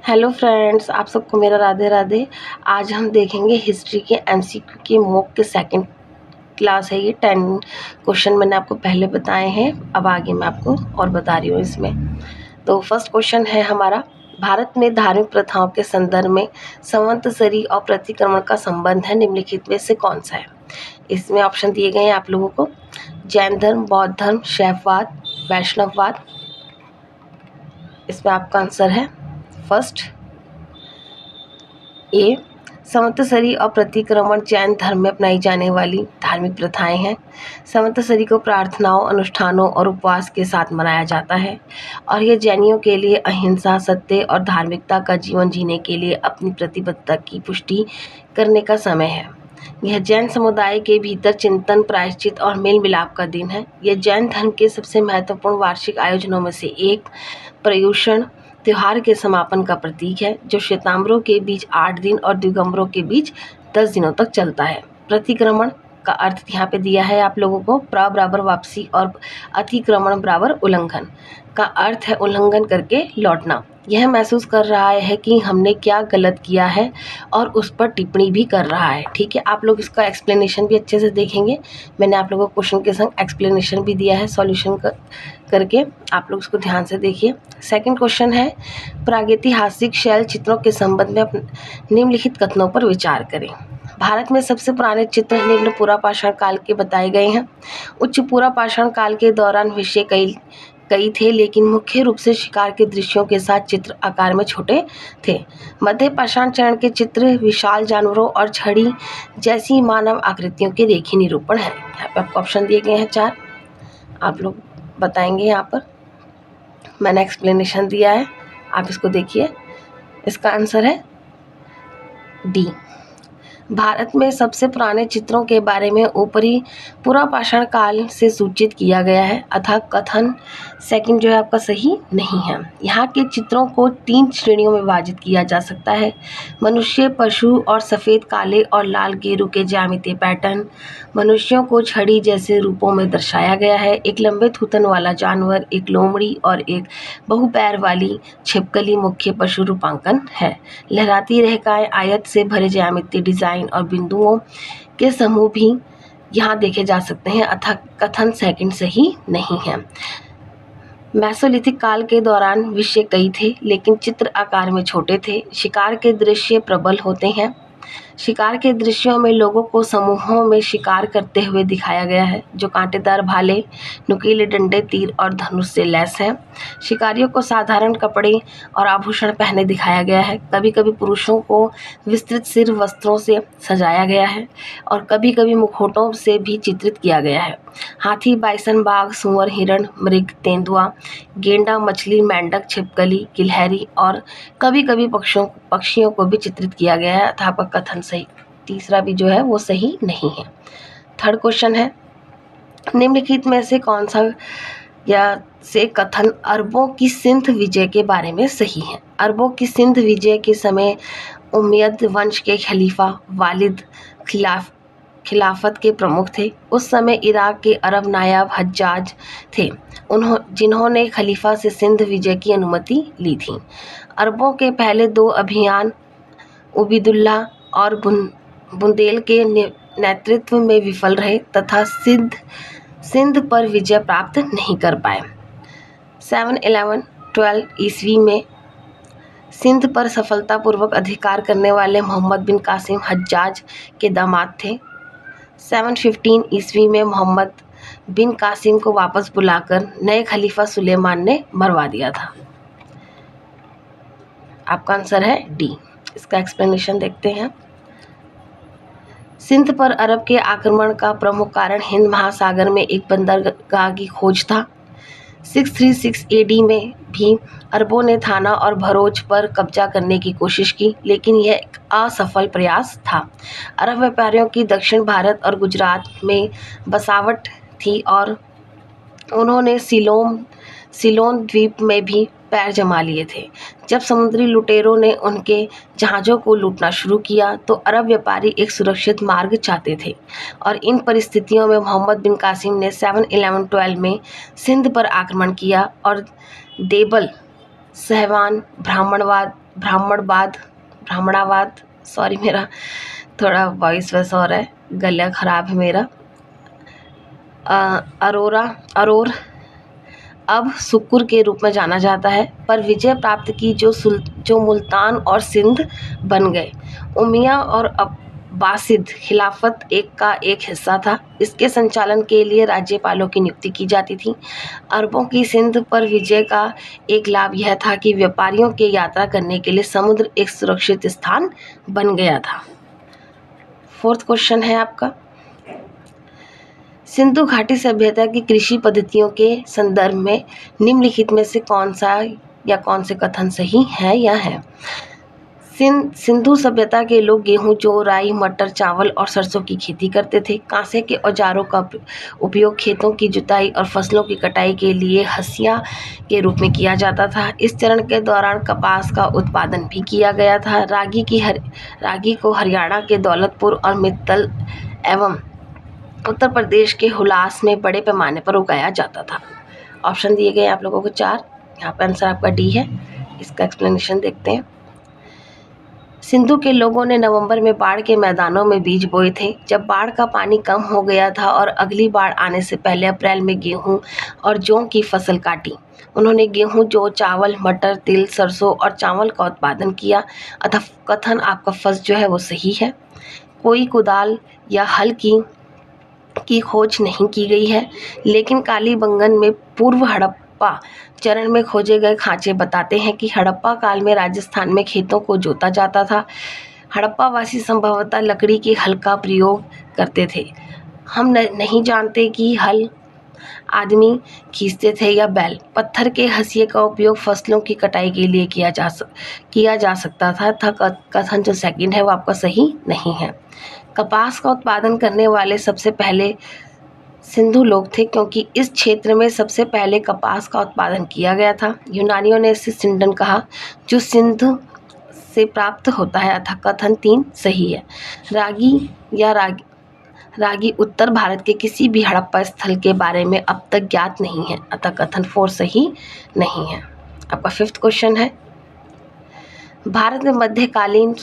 Hello friends, आप सबको मेरा राधे राधे। आज हम देखेंगे हिस्ट्री के एमसीक्यू के मॉक के सेकंड क्लास है। ये 10 क्वेश्चन मैंने आपको पहले बताए हैं, अब आगे मैं आपको और बता रही हूँ इसमें। तो फर्स्ट क्वेश्चन है हमारा, भारत में धार्मिक प्रथाओं के संदर्भ में संवत्सरी और प्रतिक्रमण का संबंध है, निम्नलिखित में से कौन सा है। इसमें ऑप्शन दिए गए हैं आप लोगों को, जैन धर्म, बौद्ध धर्म, शैववाद, वैष्णववाद। इसमें आपका आंसर है फर्स्ट ए, संवत्सरी और प्रतिक्रमण जैन धर्म में अपनाई जाने वाली धार्मिक प्रथाएं हैं। संवत्सरी को प्रार्थनाओं, अनुष्ठानों और उपवास के साथ मनाया जाता है और यह जैनियों के लिए अहिंसा, सत्य और धार्मिकता का जीवन जीने के लिए अपनी प्रतिबद्धता की पुष्टि करने का समय है। यह जैन समुदाय के भीतर चिंतन, प्रायश्चित और मेल मिलाप का दिन है। यह जैन धर्म के सबसे महत्वपूर्ण वार्षिक आयोजनों में से एक पर्युषण त्योहार के समापन का प्रतीक है, जो श्वेतांबरों के बीच 8 दिन और दिगंबरों के बीच 10 दिनों तक चलता है। प्रतिक्रमण का अर्थ यहाँ पे दिया है आप लोगों को, प्र बराबर वापसी और अतिक्रमण बराबर उल्लंघन का अर्थ है उल्लंघन करके लौटना। यह महसूस कर रहा है कि हमने क्या गलत किया है और उस पर टिप्पणी भी कर रहा है। ठीक है, आप लोग इसका एक्सप्लेनेशन भी अच्छे से देखेंगे। मैंने आप लोगों को क्वेश्चन के संग एक्सप्लेनेशन भी दिया है सॉल्यूशन करके, आप लोग इसको ध्यान से देखिए। सेकंड क्वेश्चन है, प्रागैतिहासिक शैल चित्रों के संबंध में निम्नलिखित कथनों पर विचार करें। भारत में सबसे पुराने चित्र निम्न पुरापाषाण काल के बताए गए हैं। उच्च पुरापाषाण काल के दौरान विषय कई थे, लेकिन मुख्य रूप से शिकार के दृश्यों के साथ चित्र आकार में छोटे थे। मध्य पाषाण चरण के चित्र विशाल जानवरों और छड़ी जैसी मानव आकृतियों के रेखीय निरूपण है। यहाँ पे आपको ऑप्शन दिए गए हैं 4, आप लोग बताएंगे। यहाँ पर मैंने एक्सप्लेनेशन दिया है, आप इसको देखिए। इसका आंसर है डी। भारत में सबसे पुराने चित्रों के बारे में ऊपरी पुरापाषाण काल से सूचित किया गया है, अतः कथन सेकंड जो है आपका सही नहीं है। यहाँ के चित्रों को 3 श्रेणियों में विभाजित किया जा सकता है। मनुष्य, पशु और सफ़ेद, काले और लाल गेरू के ज्यामितीय पैटर्न। मनुष्यों को छड़ी जैसे रूपों में दर्शाया गया है। एक लंबे थूथन वाला जानवर, एक लोमड़ी और एक बहुपैर वाली छिपकली मुख्य पशु रूपांकन है। लहराती रेखाएं, आयत से भरे ज्यामितीय डिजाइन और बिंदुओं के समूह भी यहाँ देखे जा सकते हैं, अतः कथन सेकंड सही नहीं है। मेसोलिथिक काल के दौरान विषय कई थे, लेकिन चित्र आकार में छोटे थे। शिकार के दृश्य प्रबल होते हैं। शिकार के दृश्यों में लोगों को समूहों में शिकार करते हुए दिखाया गया है, जो कांटेदार भाले, नुकीले डंडे, तीर और धनुष से लैस है। शिकारियों को साधारण कपड़े और आभूषण पहने दिखाया गया है। कभी कभी पुरुषों को विस्तृत सिर वस्त्रों से सजाया गया है और कभी कभी मुखौटों से भी चित्रित किया गया है। हाथी, बाइसन, बाघ, सूअर, हिरण, मृग, तेंदुआ, गेंडा, मछली, मेंढक, छिपकली, गिलहरी और कभी कभी पक्षियों को भी चित्रित किया गया है, अतः आपका कथन सही, तीसरा भी जो है वो सही नहीं है। थर्ड क्वेश्चन है, निम्नलिखित में से कौन सा या से कथन अरबों की सिंध विजय के बारे में सही है। अरबों की सिंध विजय के समय उमय्यद वंश के खलीफा वालिद खिलाफत के प्रमुख थे। उस समय इराक के अरब नायाब हज्जाज थे, जिन्होंने खलीफा से सिंध विजय की अनुमति ली थी। अरबों के पहले 2 अभियान उबैदुल्लाह और बुंदेल के नेतृत्व में विफल रहे तथा सिंध पर विजय प्राप्त नहीं कर पाए। 711-12 ईस्वी में सिंध पर सफलतापूर्वक अधिकार करने वाले मोहम्मद बिन कासिम हज्जाज के दामाद थे। 715 ईस्वी में मोहम्मद बिन कासिम को वापस बुलाकर नए खलीफा सुलेमान ने मरवा दिया था। आपका आंसर है डी। इसका एक्सप्लेनेशन देखते हैं। सिंध पर अरब के आक्रमण का प्रमुख कारण हिंद महासागर में एक बंदरगाह की खोज था। 636 एडी में भी अरबों ने थाना और भरोच पर कब्जा करने की कोशिश की, लेकिन यह एक असफल प्रयास था। अरब व्यापारियों की दक्षिण भारत और गुजरात में बसावट थी और उन्होंने सिलोन द्वीप में भी पैर जमा लिए थे। जब समुद्री लुटेरों ने उनके जहाज़ों को लूटना शुरू किया तो अरब व्यापारी एक सुरक्षित मार्ग चाहते थे और इन परिस्थितियों में मोहम्मद बिन कासिम ने 711-12 में सिंध पर आक्रमण किया और देबल, सहवान, ब्राह्मणावाद, सॉरी मेरा थोड़ा वॉइस वैसा हो रहा है, गला खराब है मेरा। अरोर अब सुकुर के रूप में जाना जाता है, पर विजय प्राप्त की जो मुल्तान और सिंध बन गए। उमिया और अब्बासिद खिलाफत का एक हिस्सा था। इसके संचालन के लिए राज्यपालों की नियुक्ति की जाती थी। अरबों की सिंध पर विजय का एक लाभ यह था कि व्यापारियों के यात्रा करने के लिए समुद्र एक सुरक्षित स्थान बन गया था। 4th क्वेश्चन है आपका, सिंधु घाटी सभ्यता की कृषि पद्धतियों के संदर्भ में निम्नलिखित में से कौन से कथन सही है या है। सिंधु सभ्यता के लोग गेहूं, जौ, राई, मटर, चावल और सरसों की खेती करते थे। कांसे के औजारों का उपयोग खेतों की जुताई और फसलों की कटाई के लिए हंसिया के रूप में किया जाता था। इस चरण के दौरान कपास का उत्पादन भी किया गया था। रागी को हरियाणा के दौलतपुर और मित्तल एवं उत्तर प्रदेश के हुलास में बड़े पैमाने पर उगाया जाता था। ऑप्शन दिए गए आप लोगों को 4, यहाँ पे आंसर आपका डी है। इसका एक्सप्लेनेशन देखते हैं। सिंधु के लोगों ने नवंबर में बाढ़ के मैदानों में बीज बोए थे। जब बाढ़ का पानी कम हो गया था और अगली बाढ़ आने से पहले अप्रैल में गेहूं और जौ की फसल काटी। उन्होंने गेहूं, जौ, चावल, मटर, तिल, सरसों और चावल का उत्पादन किया। अतः कथन आपका फर्स्ट जो है वो सही है। कोई कुदाल या हल की खोज नहीं की गई है, लेकिन कालीबंगन में पूर्व हड़प्पा चरण में खोजे गए खांचे बताते हैं कि हड़प्पा काल में राजस्थान में खेतों को जोता जाता था। हड़प्पा वासी संभवतः लकड़ी के हल का प्रयोग करते थे। हम नहीं जानते कि हल आदमी खींचते थे या बैल। पत्थर के हंसिये का उपयोग फसलों की कटाई के लिए किया जा सकता था। कथन जो सेकंड है वो आपका सही नहीं है। कपास का उत्पादन करने वाले सबसे पहले सिंधु लोग थे, क्योंकि इस क्षेत्र में सबसे पहले कपास का उत्पादन किया गया था। यूनानियों ने इसे सिंडन कहा, जो सिंधु से प्राप्त होता है। अतः कथन 3 सही है। रागी उत्तर भारत के किसी भी हड़प्पा स्थल के बारे में अब तक ज्ञात नहीं है। अतः कथन 4 सही नहीं है। आपका 5th क्वेश्चन है, भारत में मध्यकालीन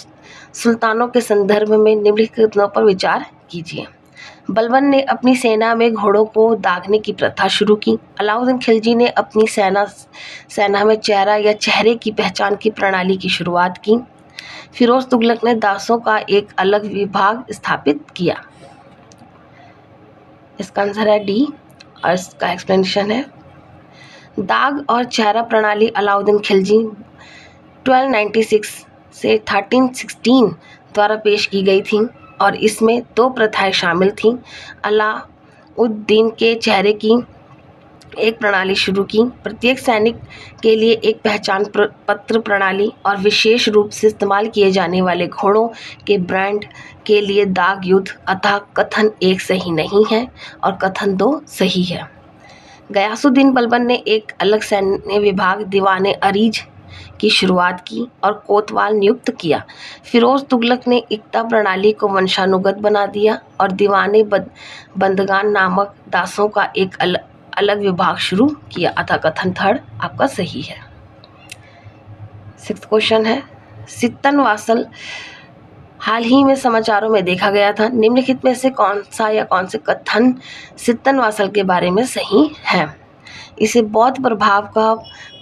सुल्तानों के संदर्भ में निम्नलिखित पर विचार कीजिए। बलबन ने अपनी सेना में घोड़ों को दागने की प्रथा शुरू की। अलाउद्दीन खिलजी ने अपनी सेना में चेहरा या चेहरे की पहचान की प्रणाली की शुरुआत की। फिरोज तुगलक ने दासों का एक अलग विभाग स्थापित किया। इसका आंसर है डी और इसका एक्सप्लेनेशन है, दाग और चेहरा प्रणाली अलाउद्दीन खिलजी 1296 से 1316 द्वारा पेश की गई थी और इसमें 2 प्रथाएं शामिल थीं। अलाउद्दीन के चेहरे की एक प्रणाली शुरू की, प्रत्येक सैनिक के लिए एक पहचान पत्र प्रणाली और विशेष रूप से इस्तेमाल किए जाने वाले घोड़ों के ब्रांड के लिए दाग युद्ध। अतः कथन 1 सही नहीं है और कथन 2 सही है। गयासुद्दीन बलबन ने एक अलग सैन्य विभाग दीवाने अरीज की शुरुआत की और कोतवाल नियुक्त किया। फिरोज तुगलक ने इक्ता प्रणाली को वंशानुगत बना दिया और दीवाने बंदगान नामक दासों का एक अलग विभाग शुरू किया। अतः कथन 3 आपका सही है। 6th क्वेश्चन है, सित्तन वासल हाल ही में समाचारों में देखा गया था। निम्नलिखित में से कौन से कथन सित्तन वासल के बारे में सही है। इसे बौद्ध प्रभाव का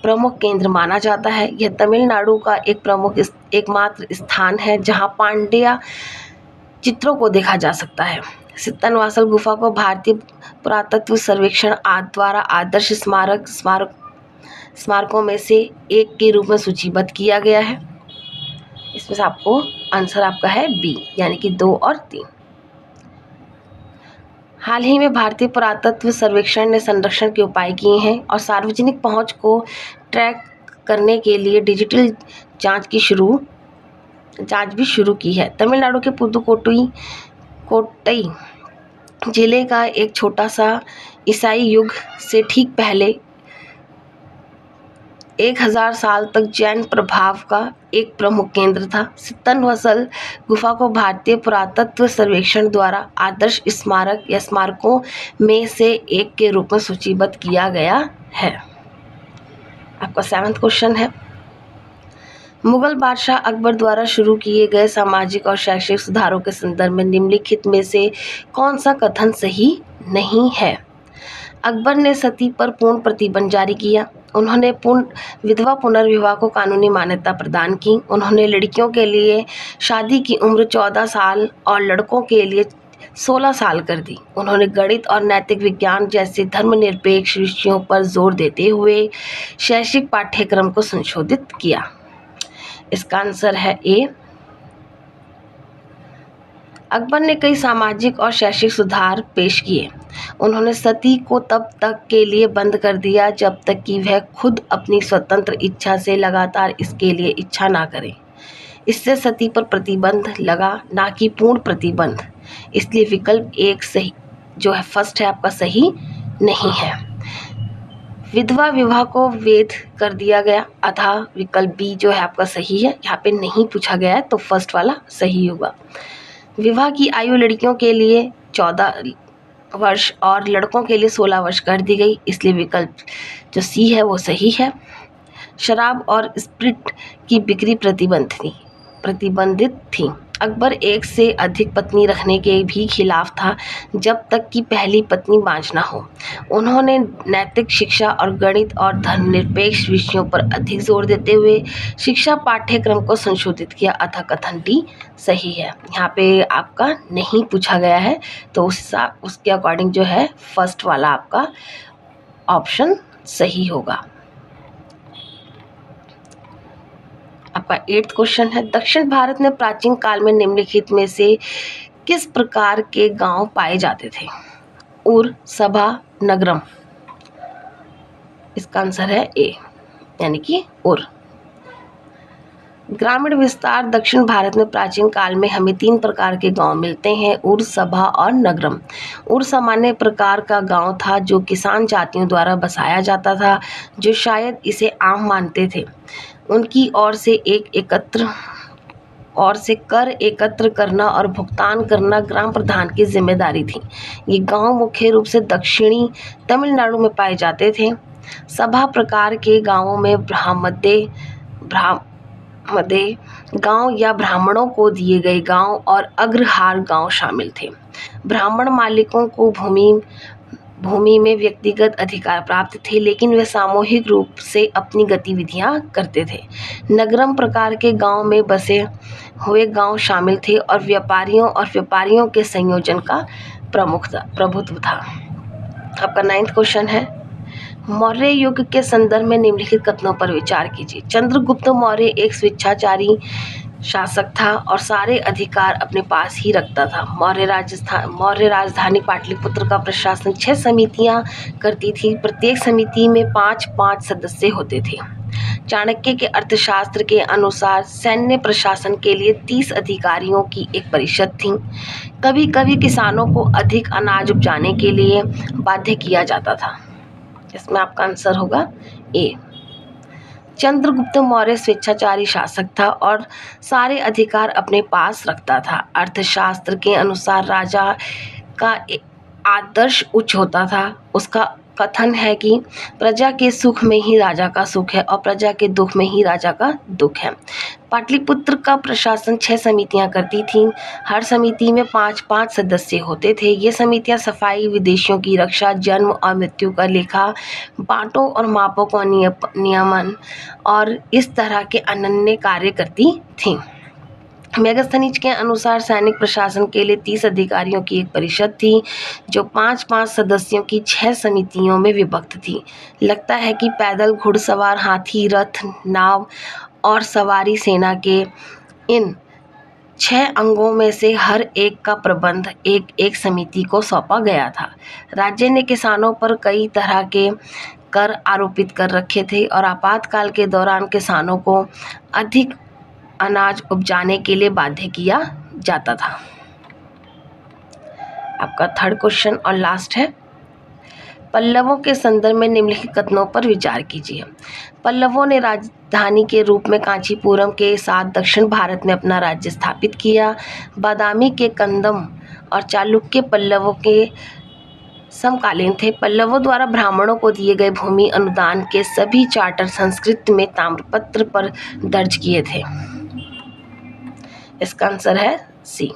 प्रमुख केंद्र माना जाता है। यह तमिलनाडु का एकमात्र स्थान है जहां पांड्या चित्रों को देखा जा सकता है। सित्तन वासल गुफा को भारतीय पुरातत्व सर्वेक्षण द्वारा आदर्श स्मारकों में से एक के रूप में सूचीबद्ध किया गया है। इसमें से आपको आंसर आपका है बी, यानी कि 2 और 3। हाल ही में भारतीय पुरातत्व सर्वेक्षण ने संरक्षण के उपाय किए हैं और सार्वजनिक पहुंच को ट्रैक करने के लिए डिजिटल जांच भी शुरू की है। तमिलनाडु के पुदुकोट्टई जिले का एक छोटा सा ईसाई युग से ठीक पहले 1000 साल तक जैन प्रभाव का एक प्रमुख केंद्र था। सित्तन वासल गुफा को भारतीय पुरातत्व सर्वेक्षण द्वारा आदर्श स्मारक या स्मारकों में से एक के रूप में सूचीबद्ध किया गया है। आपका 7th क्वेश्चन है, मुगल बादशाह अकबर द्वारा शुरू किए गए सामाजिक और शैक्षिक सुधारों के संदर्भ में निम्नलिखित में से कौन सा कथन सही नहीं है? अकबर ने सती पर पूर्ण प्रतिबंध जारी किया। उन्होंने विधवा पुनर्विवाह को कानूनी मान्यता प्रदान की। उन्होंने लड़कियों के लिए शादी की उम्र 14 साल और लड़कों के लिए 16 साल कर दी। उन्होंने गणित और नैतिक विज्ञान जैसे धर्मनिरपेक्ष विषयों पर जोर देते हुए शैक्षिक पाठ्यक्रम को संशोधित किया। इसका आंसर है ए। अकबर ने कई सामाजिक और शैक्षिक सुधार पेश किए। उन्होंने सती को तब तक के लिए बंद कर दिया जब तक कि वह खुद अपनी स्वतंत्र इच्छा से लगातार इसके लिए इच्छा ना करे। इससे सती पर प्रतिबंध लगा, ना कि पूर्ण प्रतिबंध। इसलिए विकल्प एक सही जो है फर्स्ट है आपका सही नहीं है। विधवा विवाह को वैध कर दिया गया, अतः विकल्प बी जो है आपका सही है। यहाँ पे नहीं पूछा गया है तो फर्स्ट वाला सही होगा। विवाह की आयु लड़कियों के लिए 14 वर्ष और लड़कों के लिए 16 वर्ष कर दी गई, इसलिए विकल्प जो सी है वो सही है। शराब और स्प्रिट की बिक्री प्रतिबंधित थी। अकबर एक से अधिक पत्नी रखने के भी खिलाफ था जब तक कि पहली पत्नी बाँझ ना हो। उन्होंने नैतिक शिक्षा और गणित और धर्मनिरपेक्ष विषयों पर अधिक जोर देते हुए शिक्षा पाठ्यक्रम को संशोधित किया, अतः कथन डी सही है। यहाँ पे आपका नहीं पूछा गया है तो उसके अकॉर्डिंग जो है फर्स्ट वाला आपका ऑप्शन सही होगा। आपका 8th क्वेश्चन है, दक्षिण भारत में प्राचीन काल में निम्नलिखित में से किस प्रकार के गांव पाए जाते थे? उर, सभा, नगरम। इसका आंसर है ए, यानी कि उर। ग्रामीण विस्तार दक्षिण भारत में प्राचीन काल में हमें 3 प्रकार के गांव मिलते हैं, उर, सभा और नगरम। उर सामान्य प्रकार का गांव था जो किसान जातियों द्वारा बसाया जाता था, जो शायद इसे आम मानते थे। उनकी ओर से कर एकत्र करना और भुगतान करना ग्राम प्रधान की जिम्मेदारी थी। ये गांव मुख्य रूप से दक्षिणी तमिलनाडु में पाए जाते थे। सभा प्रकार के गांवों में ब्राह्मदे गांव या ब्राह्मणों को दिए गए गांव और अग्रहार गांव शामिल थे। ब्राह्मण मालिकों को भूमि में व्यक्तिगत अधिकार प्राप्त थे, लेकिन वे सामूहिक रूप से अपनी गतिविधियां करते थे। नगरम प्रकार के गांव में बसे हुए गांव शामिल थे और व्यापारियों के संयोजन का प्रभुत्व था। आपका 9th क्वेश्चन है, मौर्य युग के संदर्भ में निम्नलिखित कथनों पर विचार कीजिए। चंद्रगुप्त मौर्य एक स्वेच्छाचारी शासक था और सारे अधिकार अपने पास ही रखता था। मौर्य राजधानी पाटलिपुत्र का प्रशासन 6 समितियां करती थी। प्रत्येक समिति में 5-5 सदस्य होते थे। चाणक्य के अर्थशास्त्र के अनुसार सैन्य प्रशासन के लिए 30 अधिकारियों की एक परिषद थी। कभी कभी किसानों को अधिक अनाज उपजाने के लिए बाध्य किया जाता था। इसमें आपका आंसर होगा ए। चंद्रगुप्त मौर्य स्वेच्छाचारी शासक था और सारे अधिकार अपने पास रखता था। अर्थशास्त्र के अनुसार राजा का आदर्श उच्च होता था। उसका कथन है कि प्रजा के सुख में ही राजा का सुख है और प्रजा के दुख में ही राजा का दुख है। पाटलिपुत्र का प्रशासन 6 समितियां करती थीं। हर समिति में 5-5 सदस्य होते थे। ये समितियां सफाई, विदेशियों की रक्षा, जन्म और मृत्यु का लेखा, बांटों और मापों का नियमन और इस तरह के अनन्य कार्य करती थीं। मेगास्थनीज के अनुसार सैनिक प्रशासन के लिए 30 अधिकारियों की एक परिषद थी, जो 5-5 सदस्यों की 6 समितियों में विभक्त थी। लगता है कि पैदल, घुड़सवार, हाथी, रथ, नाव और सवारी सेना के इन 6 अंगों में से हर एक का प्रबंध एक समिति को सौंपा गया था। राज्य ने किसानों पर कई तरह के कर आरोपित कर रखे थे और आपातकाल के दौरान किसानों को अधिक अनाज उपजाने के लिए बाध्य किया जाता था। आपका 3rd क्वेश्चन और लास्ट है, पल्लवों के संदर्भ में निम्नलिखित कथनों पर विचार कीजिए। पल्लवों ने राजधानी के रूप में कांचीपुरम के साथ दक्षिण भारत में अपना राज्य स्थापित किया। बादामी के कंदम और चालुक्य पल्लवों के समकालीन थे। पल्लवों द्वारा ब्राह्मणों को दिए गए भूमि अनुदान के सभी चार्टर संस्कृत में ताम्रपत्र पर दर्ज किए थे। इसका आंसर है सी।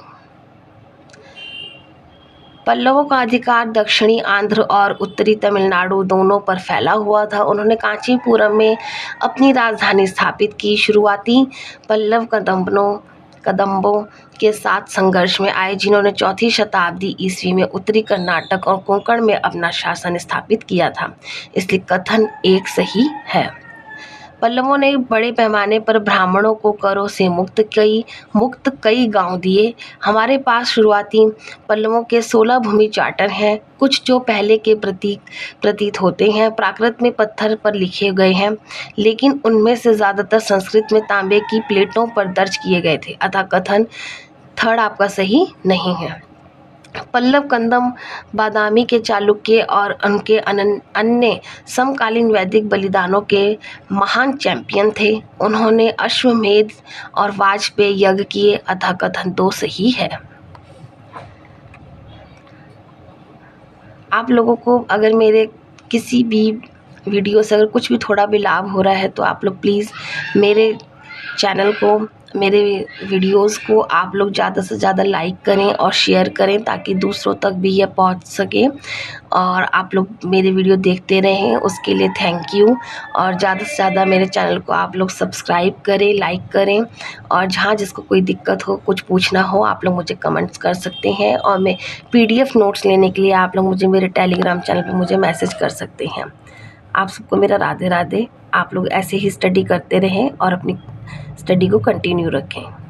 पल्लवों का अधिकार दक्षिणी आंध्र और उत्तरी तमिलनाडु दोनों पर फैला हुआ था। उन्होंने कांचीपुरम में अपनी राजधानी स्थापित की। शुरुआती पल्लव कदम्बों के साथ संघर्ष में आए, जिन्होंने 4वीं शताब्दी ईस्वी में उत्तरी कर्नाटक और कोंकण में अपना शासन स्थापित किया था, इसलिए कथन एक सही है। पल्लवों ने बड़े पैमाने पर ब्राह्मणों को करों से मुक्त कई गांव दिए। हमारे पास शुरुआती पल्लवों के 16 भूमि चार्टर हैं, कुछ जो पहले के प्रतीत होते हैं प्राकृत में पत्थर पर लिखे गए हैं, लेकिन उनमें से ज़्यादातर संस्कृत में तांबे की प्लेटों पर दर्ज किए गए थे, अतः कथन थर्ड आपका सही नहीं है। पल्लव कदंब बादामी के चालुक्य और उनके अन्य समकालीन वैदिक बलिदानों के महान चैंपियन थे। उन्होंने अश्वमेध और वाजपेयी यज्ञ किए, अतः कथन 2 सही है। आप लोगों को अगर मेरे किसी भी वीडियो से अगर कुछ भी थोड़ा भी लाभ हो रहा है तो आप लोग प्लीज़ मेरे चैनल को, मेरे वीडियोस को आप लोग ज़्यादा से ज़्यादा लाइक करें और शेयर करें, ताकि दूसरों तक भी यह पहुंच सके और आप लोग मेरे वीडियो देखते रहें, उसके लिए थैंक यू। और ज़्यादा से ज़्यादा मेरे चैनल को आप लोग सब्सक्राइब करें, लाइक करें, और जहाँ जिसको कोई दिक्कत हो, कुछ पूछना हो, आप लोग मुझे कमेंट्स कर सकते हैं। और मैं PDF नोट्स लेने के लिए आप लोग मुझे मेरे टेलीग्राम चैनल पर मुझे मैसेज कर सकते हैं। आप सबको मेरा राधे राधे। आप लोग ऐसे ही स्टडी करते रहें और अपनी स्टडी को कंटिन्यू रखें।